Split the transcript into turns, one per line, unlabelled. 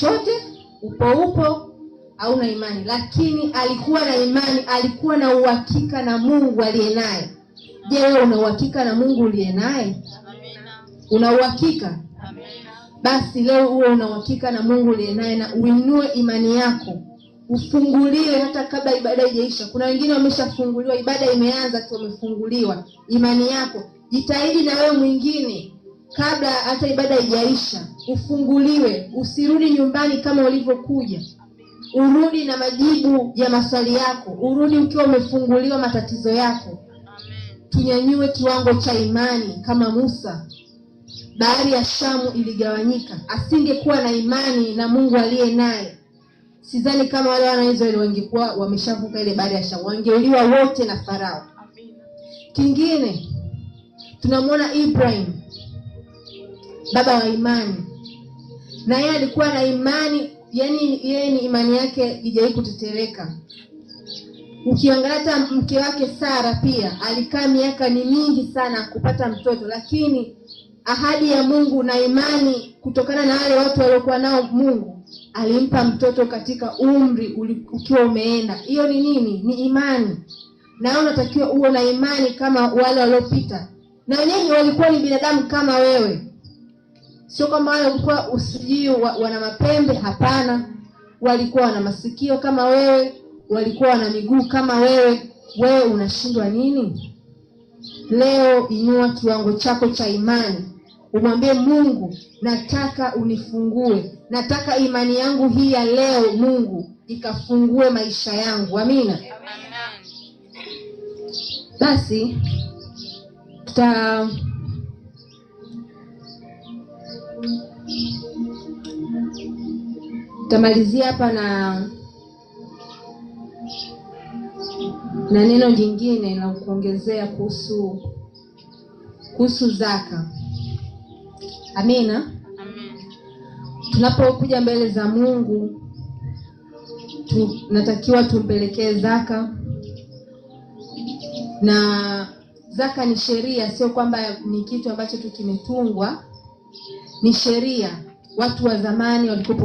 chochote, upo hauna imani, lakini alikuwa na imani, alikuwa na uhakika na Mungu aliye naye. Je, wewe una uhakika na Mungu uliye naye? Amina. Una uhakika? Amina. Basi leo uwe una uhakika na Mungu uliye naye na uinue imani yako. Ufunguliwe hata kabla ibada haijaisha. Kuna wengine wameshafunguliwa, ibada imeanza tu wamefunguliwa. Imani yako, jitahidi na wewe mwingine kabla hata ibada haijaisha ufunguliwe. Usirudi nyumbani kama ulivyokuja. Urudi na majibu ya maswali yako. Urudi ukiwa umefunguliwa matatizo yako. Amen. Tunyanyue kiwango cha imani kama Musa. Bahari ya Shamu iligawanyika. Asingekuwa na imani na Mungu aliye naye, sidhani kama wale wana Israeli wangekuwa wameshavuka ile bahari ya Shamu. Wangeuliwa wote na Farao. Amen. Kingine tunamwona Ibrahim, baba wa imani. Na yeye alikuwa na imani, yani yeye ni imani yake haijawahi kutetereka. Ukiangalia hata mke wake Sara pia alikaa miaka ni mingi sana kupata mtoto, lakini ahadi ya Mungu na imani kutokana na wale watu waliokuwa nao, Mungu alimpa mtoto katika umri ukiwa umeenda. Hiyo ni nini? Ni imani. Na unatakiwa uwe na imani kama wale waliopita. Na wenyewe walikuwa ni binadamu kama wewe. Sio kama wale walikuwa usijui wana mapembe, hapana. Walikuwa wana masikio kama wewe, walikuwa wana miguu kama wewe. Wewe unashindwa nini? Leo inua kiwango chako cha imani. Umwambie Mungu, nataka unifungue. Nataka imani yangu hii ya leo Mungu ikafungue maisha yangu. Amina. Amina. Basi tutamalizia hapa na neno jingine na kuongezea kuhusu zaka. Amina. Amen. Tunapokuja mbele za Mungu tunatakiwa tumpelekee zaka. Na zaka ni sheria, sio kwamba ni kitu ambacho tu kimetungwa. Ni sheria. Watu wa zamani walikuwa